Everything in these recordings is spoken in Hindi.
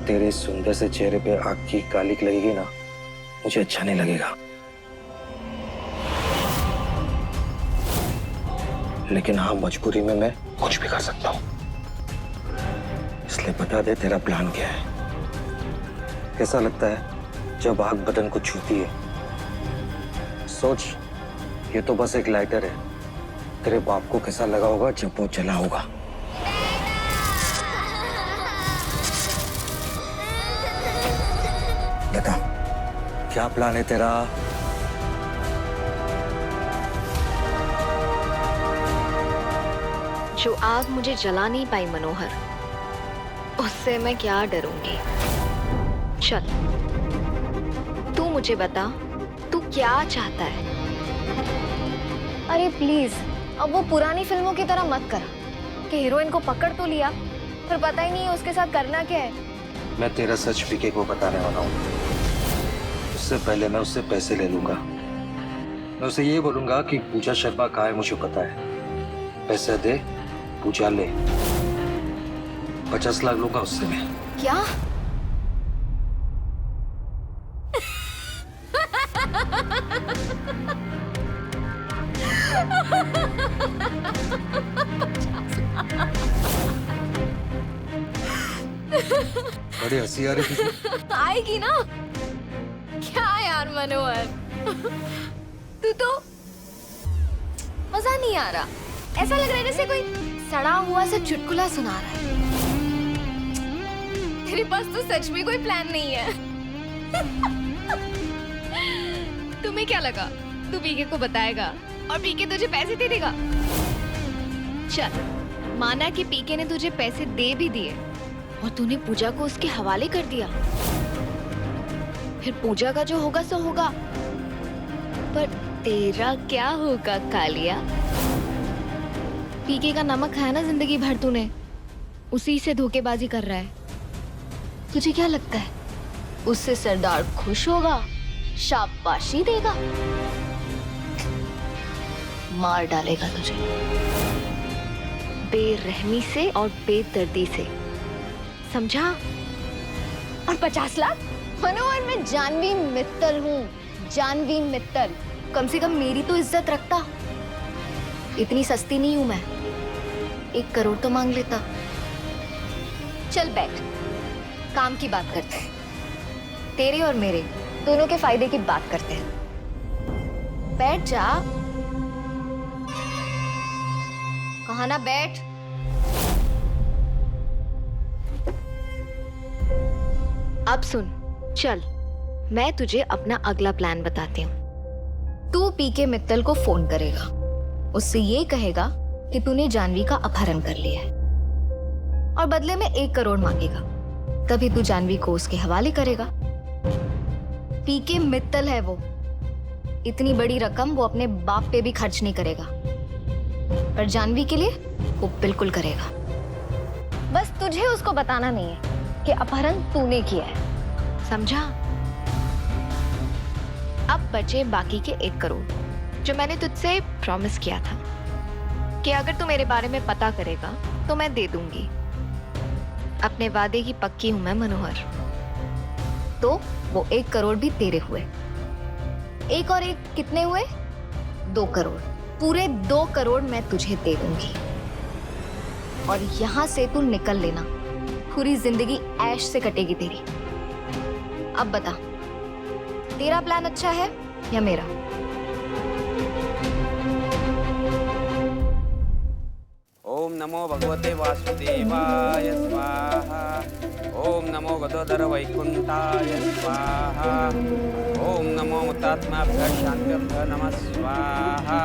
तेरे सुंदर से चेहरे पे आग की कालिक लगेगी ना, मुझे अच्छा नहीं लगेगा। लेकिन हाँ, मजबूरी में मैं कुछ भी कर सकता हूँ। इसलिए बता दे तेरा प्लान क्या है। कैसा लगता है जब आग बदन को छूती है? सोच, ये तो बस एक लाइटर है। तेरे बाप को कैसा लगा होगा जब वो जला होगा। बता, क्या प्लान है तेरा? जो आग मुझे जला नहीं पाई मनोहर, उससे मैं क्या डरूंगी। चल, तू मुझे बता, तू क्या चाहता है? अरे प्लीज, अब वो पुरानी फिल्मों की तरह मत कर कि हीरोइन को पकड़ तो लिया फिर पता ही नहीं है उसके साथ करना क्या है। मैं तेरा सच पीके को बताने वाला हूँ। उससे पहले मैं उससे पैसे ले लूंगा। मैं उसे ये बोलूंगा कि पूजा शर्मा कहाँ है मुझे पता है। पैसे दे, पूजा ले। 50 लाख लूंगा उससे मैं। क्या? बड़ी हंसी आ रही थी। आएगी ना। क्या यार मनोहर, तू तो मजा नहीं आ रहा। ऐसा लग रहा है जैसे कोई सड़ा हुआ सा चुटकुला सुना रहा है। तेरे पास तो सच में कोई प्लान नहीं है। तुम्हें क्या लगा तू पीके को बताएगा और पीके तुझे पैसे दे देगा? चल, माना कि पीके ने तुझे पैसे दे भी दिए और तूने पूजा को उसके हवाले कर दिया। फिर पूजा का जो होगा सो होगा, पर तेरा क्या होगा कालिया? पीके का नमक खाया ना जिंदगी भर तूने, उसी से धोखेबाजी कर रहा है। तुझे क्या लगता है उससे सरदार खुश होगा, शाबाशी देगा? मार डालेगा तुझे बेरहमी से और बेदर्दी से, समझा? और 50 लाख? मनोहर, मैं जानवी मित्तल हूँ, जानवी मित्तल। कम से कम मेरी तो इज्जत रखता। इतनी सस्ती नहीं हूं मैं। 1 करोड़ तो मांग लेता। चल बैठ, काम की बात करते हैं। तेरे और मेरे दोनों के फायदे की बात करते हैं। बैठ जा। कहा ना बैठ। अब सुन, चल मैं तुझे अपना अगला प्लान बताती हूँ। तू पीके मित्तल को फोन करेगा, उससे ये कहेगा कि तूने जानवी का अपहरण कर लिया है और बदले में 1 करोड़ मांगेगा। तभी तू जानवी को उसके हवाले करेगा। पीके मित्तल है वो, इतनी बड़ी रकम वो अपने बाप पे भी खर्च नहीं करेगा, पर जानवी के लिए वो बिल्कुल करेगा। बस तुझे उसको बताना नहीं है कि अपहरण तूने किया है, समझा? अब बचे बाकी के 1 करोड़ जो मैंने तुझसे प्रॉमिस किया था कि अगर तू मेरे बारे में पता करेगा तो मैं दे दूंगी। अपने वादे की पक्की हूं मैं मनोहर। तो वो 1 करोड़ भी तेरे हुए। 1 और 1 कितने हुए? 2 करोड़। पूरे 2 करोड़ मैं तुझे दे दूंगी और यहां से तू निकल लेना। पूरी जिंदगी ऐश से कटेगी तेरी। अब बता, तेरा प्लान अच्छा है या मेरा? ओम नमो भगवते वासुदेवाय स्वाहा। ओम नमो गदोदर वैकुंठाय स्वाहा। ओम नमो मुक्तात्माभ्यः शान्त्यर्थः नमः स्वाहा।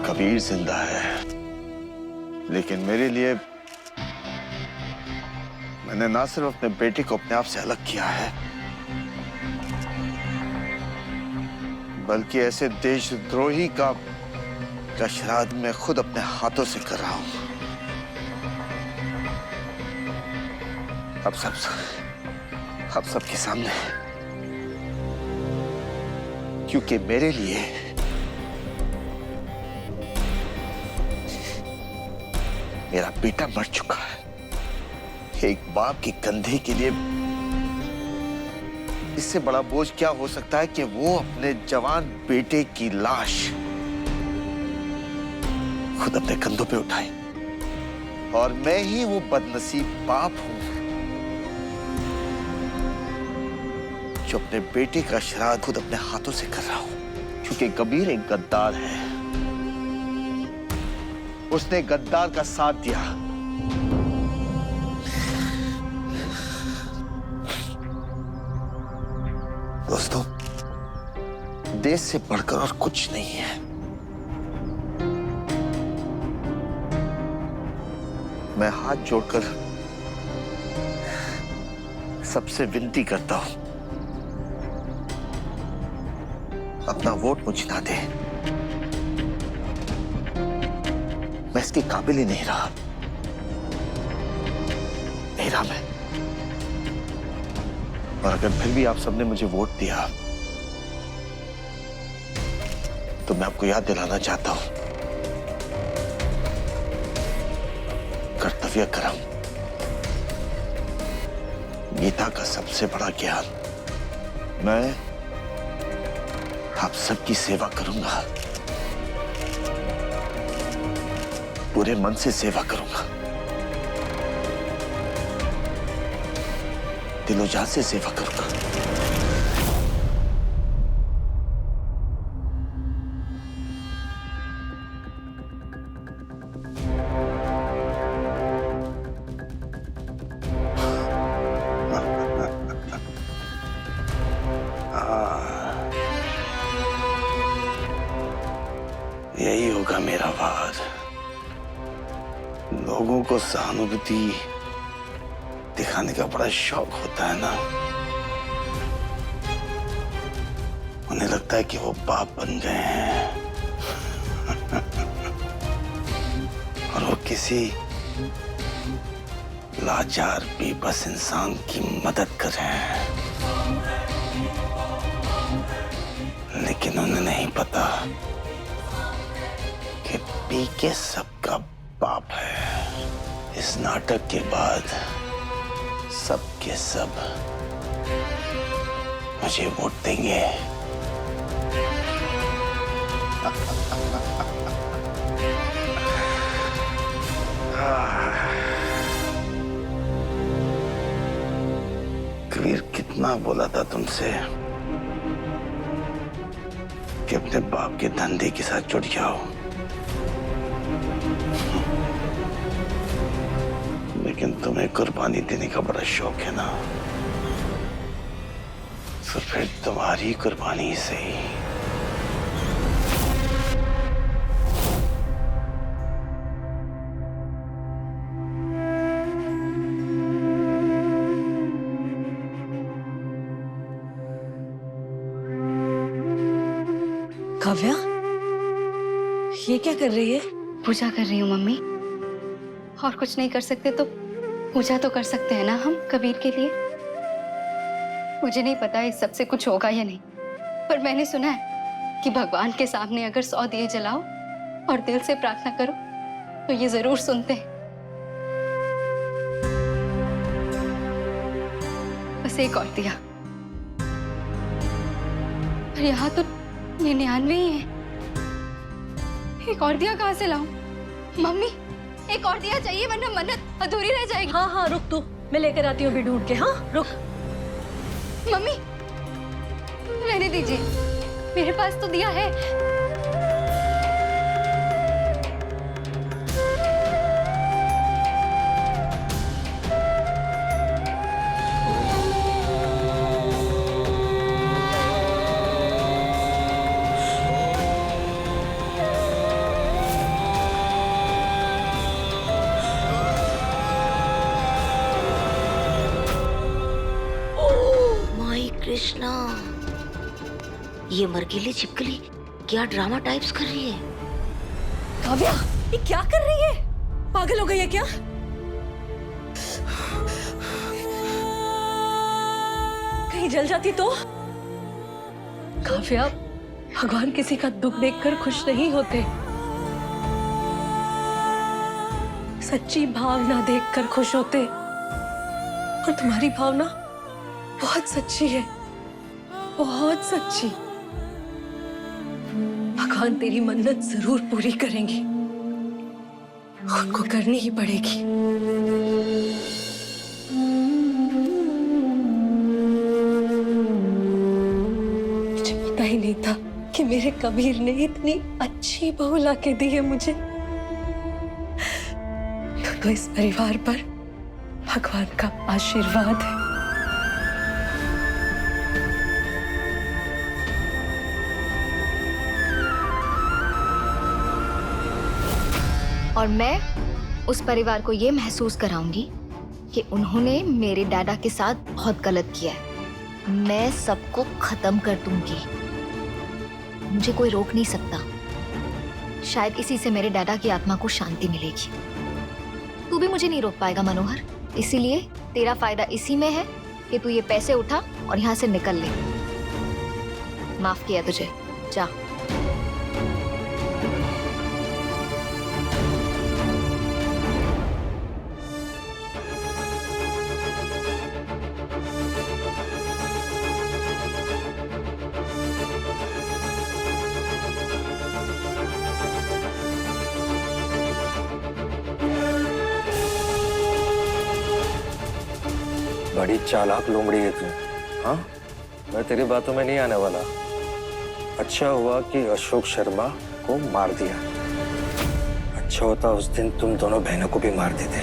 कबीर जिंदा है, लेकिन मेरे लिए मैंने ना सिर्फ अपने बेटे को अपने आप से अलग किया है, बल्कि ऐसे देशद्रोही का श्राद्ध मैं खुद अपने हाथों से कर रहा हूं। अब सबके सामने, क्योंकि मेरे लिए मेरा बेटा मर चुका है। एक बाप के कंधे के लिए इससे बड़ा बोझ क्या हो सकता है कि वो अपने जवान बेटे की लाश खुद अपने कंधों पे उठाए, और मैं ही वो बदनसीब बाप हूं जो अपने बेटे का श्राद्ध खुद अपने हाथों से कर रहा हूं। क्योंकि कबीर एक गद्दार है, उसने गद्दार का साथ दिया। दोस्तों, देश से बढ़कर और कुछ नहीं है। मैं हाथ जोड़कर सबसे विनती करता हूं, अपना वोट मुझे ना दे। मैं इसके काबिल ही नहीं रहा मैं। और अगर फिर भी आप सबने मुझे वोट दिया तो मैं आपको याद दिलाना चाहता हूं, कर्तव्य कर्म गीता का सबसे बड़ा ज्ञान। मैं आप सबकी सेवा करूंगा, पूरे मन से सेवा करूंगा, दिलो जान से सेवा करूंगा। यही होगा मेरा वार। लोगों को सहानुभूति दिखाने का बड़ा शौक होता है ना। उन्हें लगता है कि वो बाप बन गए हैं और वो किसी लाचार बेबस इंसान की मदद कर रहे हैं। लेकिन उन्हें नहीं पता कि पीके सबका बाप है। इस नाटक के बाद सब के सब मुझे वोट देंगे। कबीर कितना बोला था तुमसे कि अपने बाप के धंधे के साथ जुड़ जाओ, लेकिन तुम्हें कुर्बानी देने का बड़ा शौक है ना, तो फिर तुम्हारी कुर्बानी से ही काव्या, ये क्या कर रही है? पूजा कर रही हूँ मम्मी। और कुछ नहीं कर सकते तो पूजा तो कर सकते हैं ना हम कबीर के लिए। मुझे नहीं पता इस सबसे कुछ होगा या नहीं, पर मैंने सुना है कि भगवान के सामने अगर 100 दिए जलाओ और दिल से प्रार्थना करो तो ये जरूर सुनते हैं। बस एक और दिया, पर यहाँ तो 99 ही है। एक और दिया कहाँ से लाऊं? मम्मी, एक और दिया चाहिए वरना मन्नत अधूरी रह जाएगी। हाँ हाँ रुक तू, मैं लेकर आती हूँ भी ढूंढ के। हाँ रुक। मम्मी रहने दीजिए, मेरे पास तो दिया है। कृष्णा, ये मरगिली छिपकली क्या ड्रामा टाइप्स कर रही है? काव्या, ये क्या कर रही है? पागल हो गई है क्या? कहीं जल जाती तो? काव्या, भगवान किसी का दुख देखकर खुश नहीं होते, सच्ची भावना देखकर खुश होते। और तुम्हारी भावना बहुत सच्ची है, बहुत सच्ची। भगवान तेरी मन्नत जरूर पूरी करेंगे, खुद को करनी ही पड़ेगी। मुझे पता ही नहीं था कि मेरे कबीर ने इतनी अच्छी बहू लाके दी है मुझे। तो इस परिवार पर भगवान का आशीर्वाद है। और मैं उस परिवार को ये महसूस कराऊंगी कि उन्होंने मेरे डैडा के साथ बहुत गलत किया है। मैं सबको खत्म कर दूंगी, मुझे कोई रोक नहीं सकता। शायद इसी से मेरे डैडा की आत्मा को शांति मिलेगी। तू भी मुझे नहीं रोक पाएगा मनोहर, इसीलिए तेरा फायदा इसी में है कि तू ये पैसे उठा और यहाँ से निकल ले। माफ किया तुझे, जा। बड़ी चालाक लोमड़ी है तू। हाँ, मैं तेरी बातों में नहीं आने वाला। अच्छा हुआ कि अशोक शर्मा को मार दिया, अच्छा होता उस दिन तुम दोनों बहनों को भी मार देते।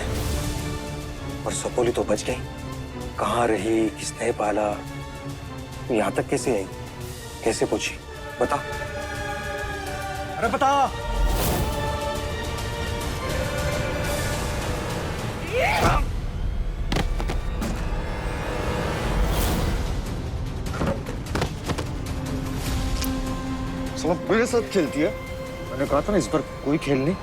और सपोली तो बच गई। कहाँ रही, किसने पाला, यहाँ तक कैसे आई, कैसे पूछी, बता। अरे बता। सब मेरे साथ खेलती है। मैंने कहा था ना इस बार कोई खेल नहीं।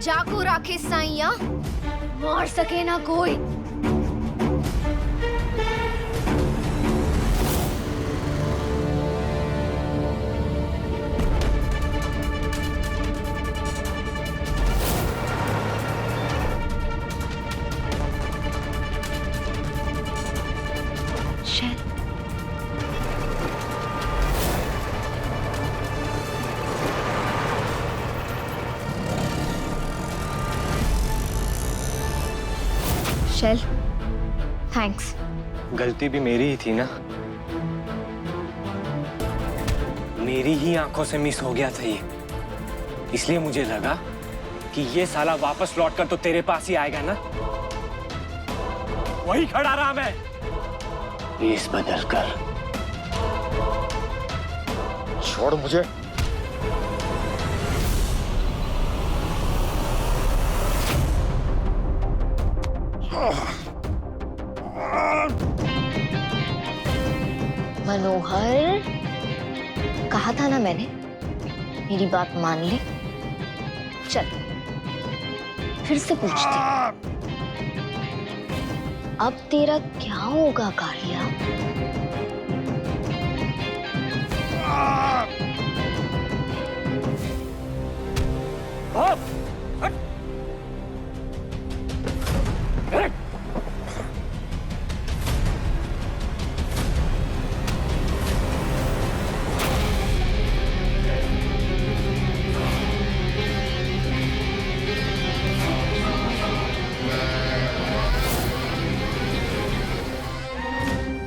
जाको राखे साइया, मार सके ना कोई। शेल, थैंक्स। गलती भी मेरी ही थी ना, मेरी ही आंखों से मिस हो गया था ये। इसलिए मुझे लगा कि ये साला वापस लौटकर तो तेरे पास ही आएगा ना। वही खड़ा रहा मैं। भेष बदल कर। छोड़ मुझे। मनोहर, कहा था ना मैंने, मेरी बात मान ले। चल, फिर से पूछती, अब तेरा क्या होगा कालिया?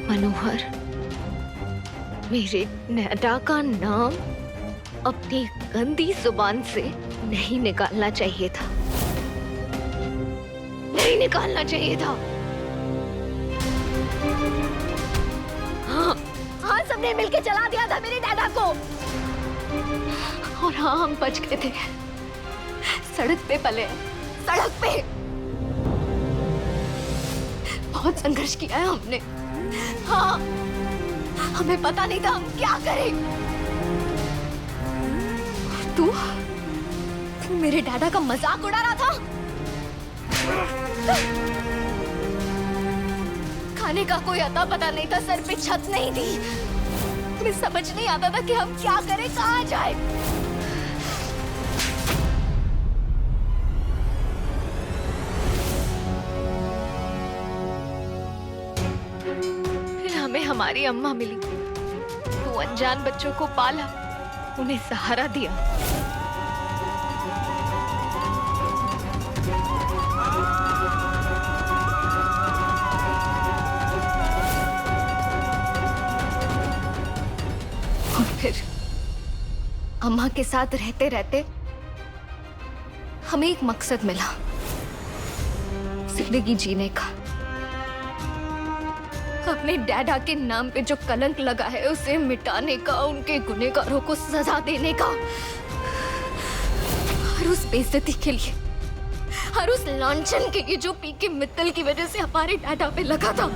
मनोहर, मेरे डैडा का नाम अपनी गंदी जुबान से नहीं निकालना चाहिए था। नहीं निकालना चाहिए था। हाँ हाँ, सबने मिलके चला दिया था मेरे दादा को। और हाँ, हम बच गए थे, सड़क पे पले, सड़क पे। बहुत संघर्ष किया है हमने। हाँ, हमें पता नहीं था हम क्या करें। तू मेरे दादा का मजाक उड़ा रहा था। खाने का कोई अता पता नहीं था, सर पे छत नहीं थी। हमें समझ नहीं आता था कि हम क्या करें, कहाँ जाए। फिर हमें हमारी अम्मा मिली। वो अनजान बच्चों को पाला, उन्हें सहारा दिया। और फिर अम्मा के साथ रहते रहते हमें एक मकसद मिला, जिंदगी जीने का। अपने डैडा के नाम पे जो कलंक लगा है उसे मिटाने का, उनके गुनहगारों को सजा देने का। और उस बेइज्जती के लिए, और उस लांछन के लिए जो पीके मित्तल की वजह से हमारे डैडा पे लगा था।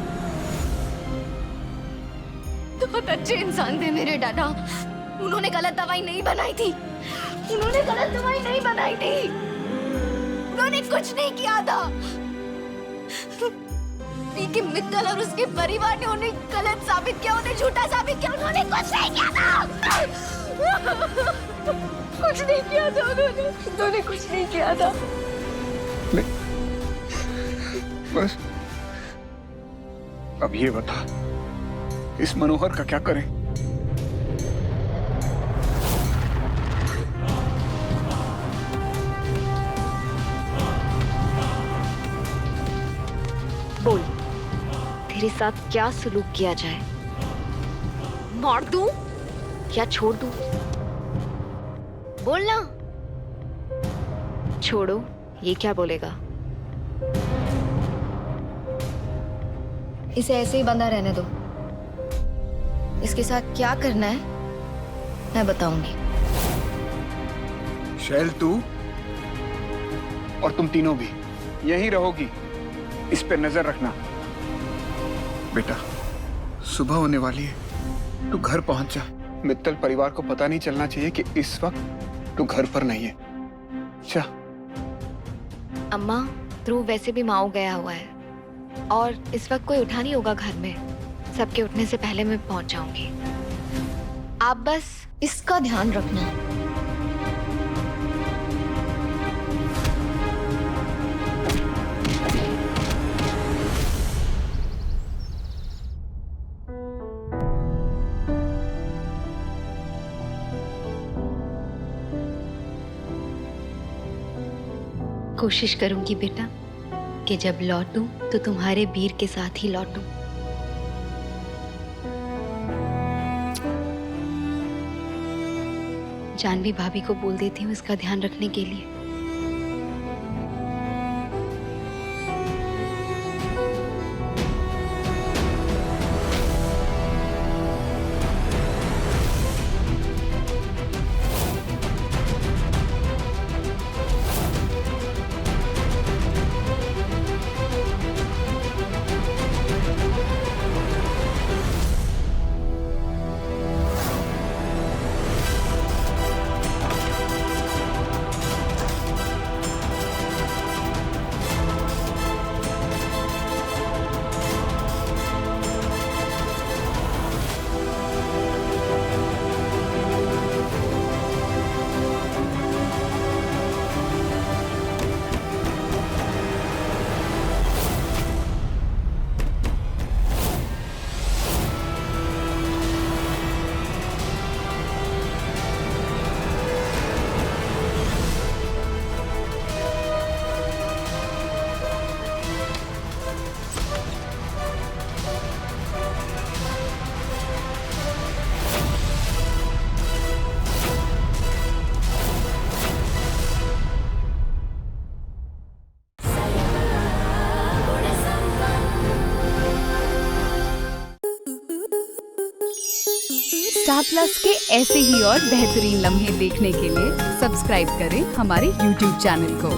बहुत अच्छे इंसान थे मेरे डैडा। उन्होंने गलत दवाई नहीं बनाई थी। उन्होंने गलत दवाई नहीं बनाई थी। उन्होंने कुछ नहीं किया था। पीके मित्तल और उसके परिवार ने उन्हें गलत साबित किया, उन्हें झूठा साबित किया। उन्होंने कुछ नहीं किया था। कुछ नहीं किया था उन्होंने कुछ नहीं किया था। बस अब ये बता, इस मनोहर का क्या करें? बोल, तेरे साथ क्या सलूक किया जाए? मार दूं या छोड़ दूं? बोलना। छोड़ो, ये क्या बोलेगा? इसे ऐसे ही बंधा रहने दो। इसके साथ क्या करना है मैं बताऊंगी। शैल, तू और तुम तीनों भी यहीं रहोगी। इस पे नजर रखना। बेटा, सुबह होने वाली है, तू घर पहुंच जा। मित्तल परिवार को पता नहीं चलना चाहिए कि इस वक्त तू घर पर नहीं है। जा। अम्मा, ध्रुव वैसे भी माओ गया हुआ है और इस वक्त कोई उठा नहीं होगा घर में। सबके उठने से पहले मैं पहुंच जाऊंगी। आप बस इसका ध्यान रखना। कोशिश करूंगी बेटा कि जब लौटूं तो तुम्हारे वीर के साथ ही लौटूं। जानवी भाभी को बोल देती हूँ इसका ध्यान रखने के लिए। स्टार प्लस के ऐसे ही और बेहतरीन लम्हे देखने के लिए सब्सक्राइब करें हमारे YouTube चैनल को।